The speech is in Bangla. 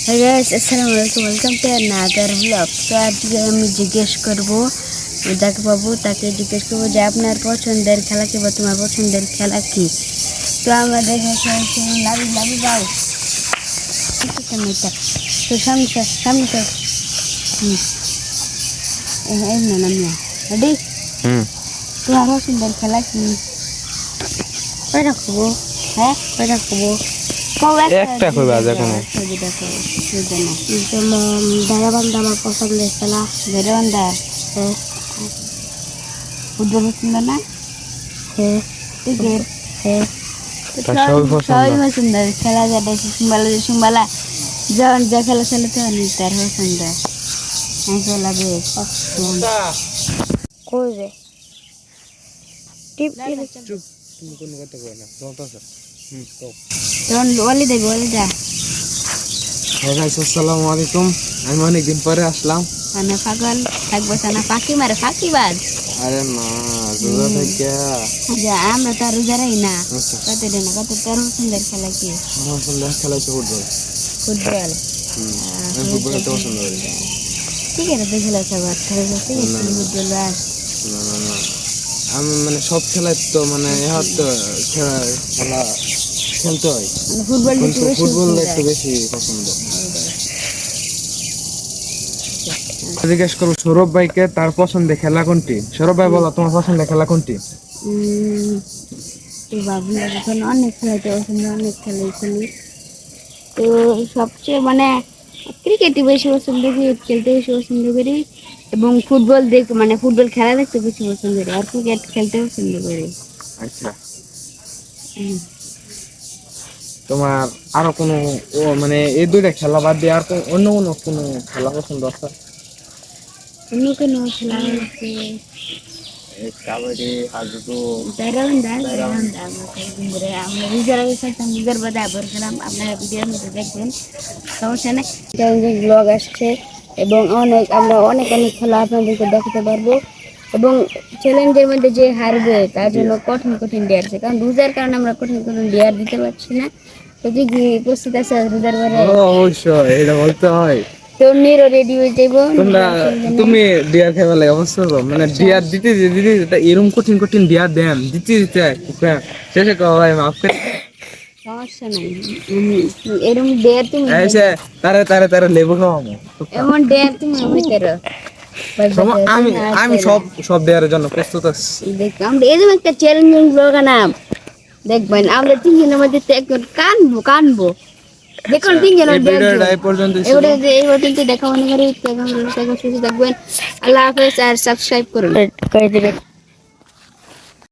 Hey guys, Assalamualaikum. Welcome to another vlog. তো আজকে আমি জিজ্ঞেস করব যাকে পাবো তাকে জিজ্ঞেস করবো যে আপনার পছন্দের খেলা কি বা তোমার পছন্দের খেলা কি। তো আমাদের লাভি লাভি যাও তো সামনে সামনে তো এই না না রেডি তোমার পছন্দের খেলা কি কয়টা খাবো কয়টা খাবো একটা কইবা দেখো না দাঁড়াবান্ধা আমার পছন্দের খেলা দাঁড়াবান্ধা ফুটবল পছন্দ না ক্রিকেট সবাই পছন্দ খেলা যেটা সিম্বালা যখন যা খেলা খেলে তো তার পছন্দ খেলা বেশ কই টিপ তুমি কোন কথা কই না তখন বলি দেবো বলে যা আসসালামু আলাইকুম। আমি অনেকদিন পরে আসলাম। মানে পাগল থাকবো না ফাঁকি মারে ফাঁকিবাজ। আরে না রোজা থেকে আমরা তো রোজারাই না কত দিন কত তোর পছন্দের খেলা কি? আমার পছন্দের খেলা হচ্ছে ফুটবল। ফুটবল আমি ফুটবল খেলতে পছন্দ করি। ঠিক আছে তুই খেলা সবার ফুটবল আর না না না আমি মানে সব খেলাই তো মানে খেলা খেলতে হয় ফুটবল একটু বেশি পছন্দ। জিজ্ঞেস করবো সৌরভ ভাইকে তার পছন্দের খেলা কোনটি। সৌরভ ভাই বলো তোমার পছন্দের খেলা কোনটি? অনেক খেলাতে পছন্দ অনেক খেলাই খেলি তো সবচেয়ে মানে ক্রিকেটই বেশি পছন্দ করি খেলতে বেশি পছন্দ করি এবং ফুটবল মানে ফুটবল খেলা দেখতে বেশি পছন্দ করি আর ক্রিকেট খেলতে পছন্দ করি। আচ্ছা তোমার আরো কোনো মানে এই দুইটা খেলা বাদ দিয়ে আর অন্য কোনো খেলা পছন্দ আছে? অন্য কোনো খেলা আছে কাবাডি হাডুডু আমরা রিজার্ভ খেলতাম রিজার্ভ বাদে আবার খেলাম আপনারা ভিডিওর মধ্যে দেখবেন সমস্যা নেই। ব্লগ আসছে এবং আমরা অনেক খেলা আপনাদেরকে দেখাতে পারবো এবং চ্যালেঞ্জের মধ্যে যে হারবে তার জন্য কঠিন ডেয়ার আছে কারণ রোজার কারণে আমরা কঠিন ডেয়ার দিতে পারছি না। তো কি উপস্থিত আছে রোজার বারে অবশ্যই এটা বলতে হয় তো নিরো রেডি হয়ে যাইব তুমি ডিয়ার খেলা লাগে অবশ্য মানে ডিয়ার দিতে এরকম কঠিন ডিয়ার দেন দিতে শেষে ভাই মাফ করে সমস্যা নাই এরকম ডেয়ার তুমি তারে লেবু খাওয়াবো এমন ডেয়ার তুমি করো আমি সব দেওয়ার জন্য প্রস্তুত আছি। দেখো আমরা এরকম একটা চ্যালেঞ্জিং ব্লগ নাম দেখবেন আমরা তিনজনের মধ্যে একজন কানবো দেখুন তিনজনের এই পর্যন্ত দেখা মনে করি দেখবেন। আল্লাহ হাফেজ আর সাবস্ক্রাইব করুন।